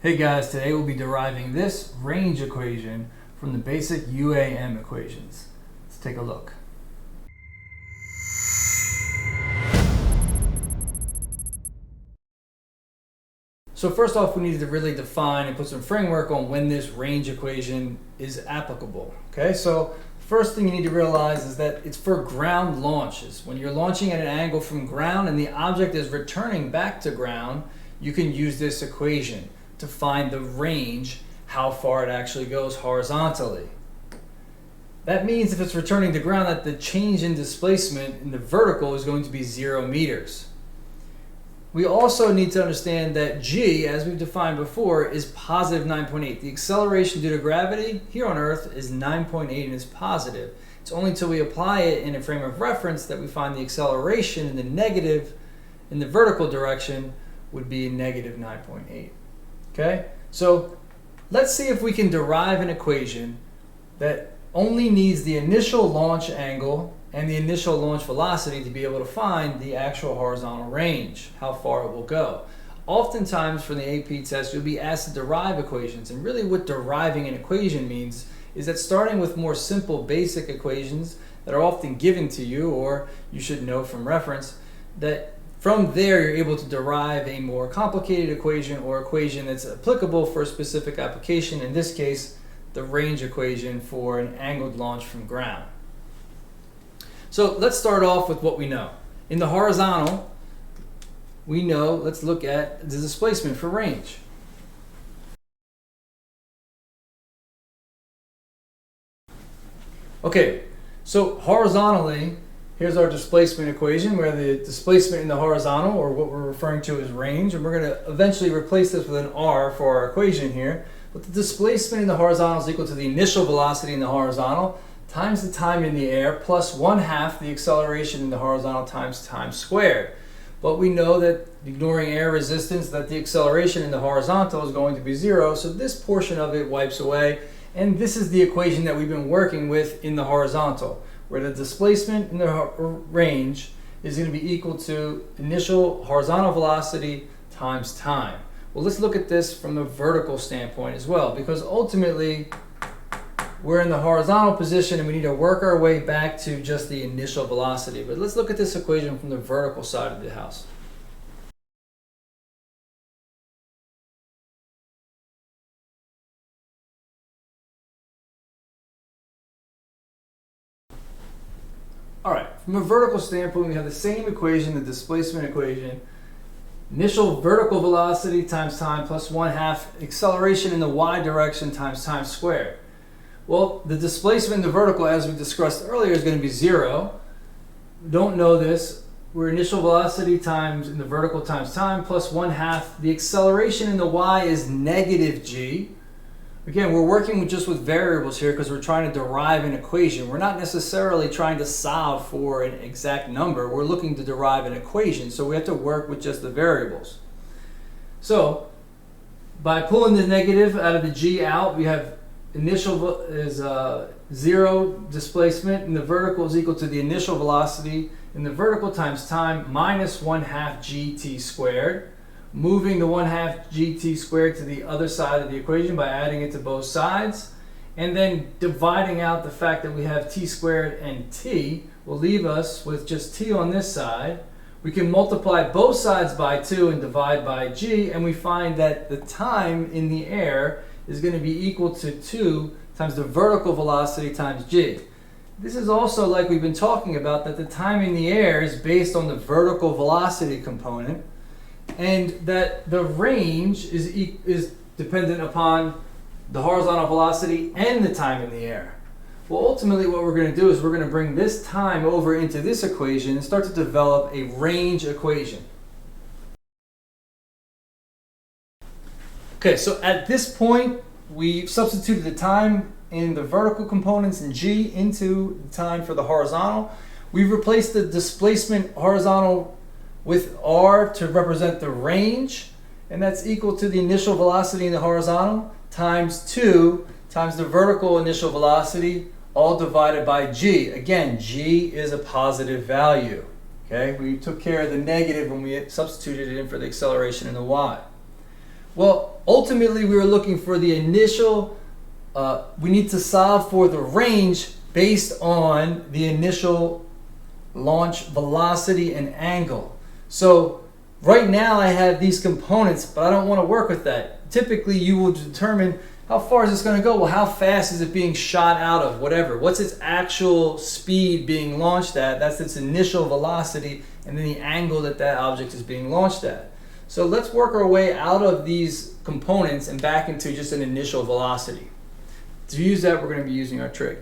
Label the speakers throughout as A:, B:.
A: Hey guys, today we'll be deriving this range equation from the basic UAM equations. Let's take a look. So first off, we need to really define and put some framework on when this range equation is applicable. Okay, so first thing you need to realize is that it's for ground launches. When you're launching at an angle from ground and the object is returning back to ground, you can use this equation to find the range, how far it actually goes horizontally. That means if it's returning to ground that the change in displacement in the vertical is going to be 0 meters. We also need to understand that g, as we've defined before, is positive 9.8. The acceleration due to gravity here on Earth is 9.8 and is positive. It's only until we apply it in a frame of reference that we find the acceleration in the negative, in the vertical direction, would be negative 9.8. Okay, so let's see if we can derive an equation that only needs the initial launch angle and the initial launch velocity to be able to find the actual horizontal range, how far it will go. Oftentimes for the AP test, you'll be asked to derive equations, and really what deriving an equation means is that starting with more simple basic equations that are often given to you, or you should know from reference, that from there you're able to derive a more complicated equation or equation that's applicable for a specific application, in this case the range equation for an angled launch from ground. So let's start off with what we know. In the horizontal, we know, let's look at the displacement for range. Okay, so horizontally, here's our displacement equation where the displacement in the horizontal, or what we're referring to as range, and we're going to eventually replace this with an r for our equation here. But the displacement in the horizontal is equal to the initial velocity in the horizontal times the time in the air plus 1/2 the acceleration in the horizontal times time squared. But we know that, ignoring air resistance, that the acceleration in the horizontal is going to be 0, so this portion of it wipes away, and this is the equation that we've been working with in the horizontal, where the displacement in the range is going to be equal to initial horizontal velocity times time. Well, let's look at this from the vertical standpoint as well, because ultimately we're in the horizontal position and we need to work our way back to just the initial velocity. But let's look at this equation from the vertical side of the house. All right, from a vertical standpoint, we have the same equation, the displacement equation. Initial vertical velocity times time plus 1/2 acceleration in the y direction times time squared. Well, the displacement in the vertical, as we discussed earlier, is going to be 0. We don't know this. We're initial velocity times in the vertical times time plus 1/2. The acceleration in the y is negative g. Again, we're working just with variables here because we're trying to derive an equation. We're not necessarily trying to solve for an exact number. We're looking to derive an equation, so we have to work with just the variables. So, by pulling the negative out of the g out, we have initial is 0 displacement, and the vertical is equal to the initial velocity in the vertical times time minus 1/2 gt squared. Moving the 1/2 gt squared to the other side of the equation by adding it to both sides, and then dividing out the fact that we have t squared and t will leave us with just t on this side. We can multiply both sides by 2 and divide by g, and we find that the time in the air is going to be equal to 2 times the vertical velocity times g. This is also, like we've been talking about, that the time in the air is based on the vertical velocity component, and that the range is dependent upon the horizontal velocity and the time in the air. Well, ultimately what we're going to do is we're going to bring this time over into this equation and start to develop a range equation. Okay, so at this point we substituted the time in the vertical components in g into the time for the horizontal. We've replaced the displacement horizontal with r to represent the range, and that's equal to the initial velocity in the horizontal times 2 times the vertical initial velocity, all divided by g. Again, g is a positive value. Okay, we took care of the negative when we substituted it in for the acceleration in the y. Well, ultimately we were looking for the initial, we need to solve for the range based on the initial launch velocity and angle. So right now I have these components, but I don't want to work with that. Typically you will determine how far is this going to go? Well, how fast is it being shot out of, whatever. What's its actual speed being launched at? That's its initial velocity, and then the angle that that object is being launched at. So let's work our way out of these components and back into just an initial velocity. To use that, we're going to be using our trig.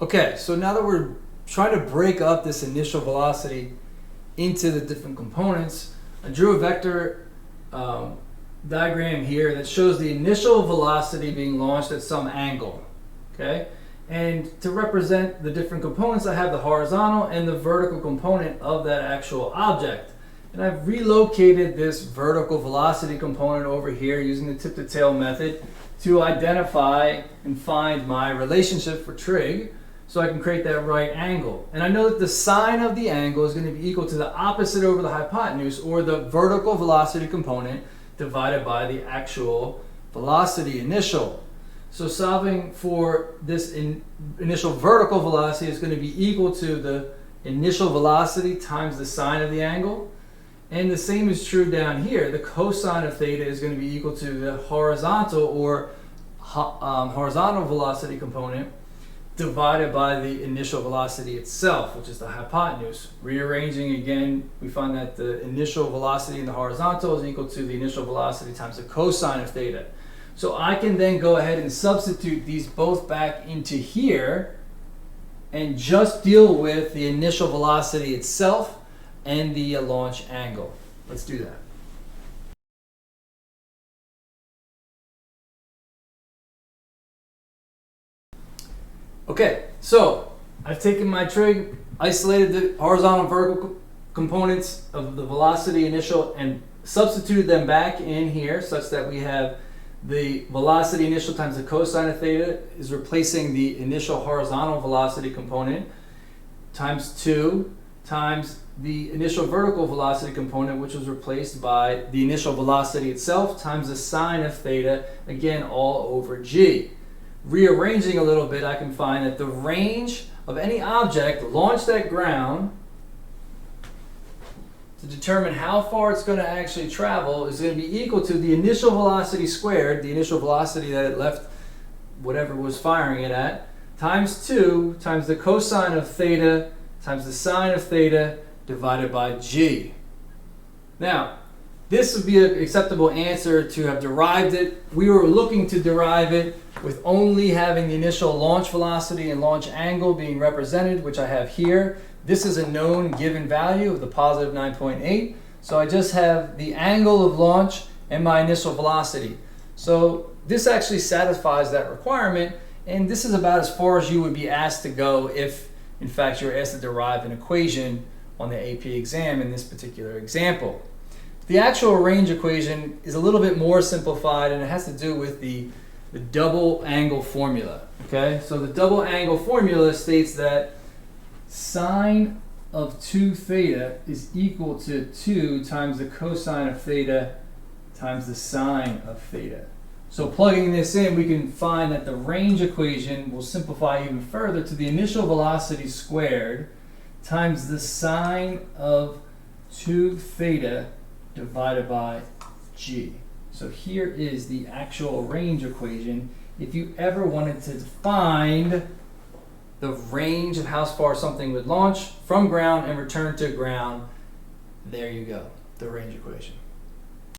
A: Okay, so now that we're trying to break up this initial velocity into the different components, I drew a vector diagram here that shows the initial velocity being launched at some angle. Okay, and to represent the different components, I have the horizontal and the vertical component of that actual object. And I've relocated this vertical velocity component over here using the tip to tail method to identify and find my relationship for trig, so I can create that right angle. And I know that the sine of the angle is going to be equal to the opposite over the hypotenuse, or the vertical velocity component divided by the actual velocity initial. So solving for this initial vertical velocity is going to be equal to the initial velocity times the sine of the angle. And the same is true down here. The cosine of theta is going to be equal to the horizontal or horizontal velocity component divided by the initial velocity itself, which is the hypotenuse. Rearranging again, we find that the initial velocity in the horizontal is equal to the initial velocity times the cosine of theta. So I can then go ahead and substitute these both back into here and just deal with the initial velocity itself and the launch angle. Let's do that. Okay, so I've taken my trig, isolated the horizontal and vertical components of the velocity initial, and substituted them back in here such that we have the velocity initial times the cosine of theta is replacing the initial horizontal velocity component times 2 times the initial vertical velocity component, which was replaced by the initial velocity itself times the sine of theta, again all over g. Rearranging a little bit, I can find that the range of any object launched at ground to determine how far it's going to actually travel is going to be equal to the initial velocity squared, the initial velocity that it left whatever was firing it at, times 2 times the cosine of theta times the sine of theta divided by g. Now, this would be an acceptable answer to have derived it. We were looking to derive it with only having the initial launch velocity and launch angle being represented, which I have here. This is a known given value of the positive 9.8. So I just have the angle of launch and my initial velocity. So this actually satisfies that requirement, and this is about as far as you would be asked to go if, in fact, you're asked to derive an equation on the AP exam in this particular example. The actual range equation is a little bit more simplified, and it has to do with the double angle formula. Okay, so the double angle formula states that sine of 2 theta is equal to 2 times the cosine of theta times the sine of theta. So plugging this in, we can find that the range equation will simplify even further to the initial velocity squared times the sine of 2 theta divided by g. So here is the actual range equation. If you ever wanted to find the range of how far something would launch from ground and return to ground, there you go, the range equation.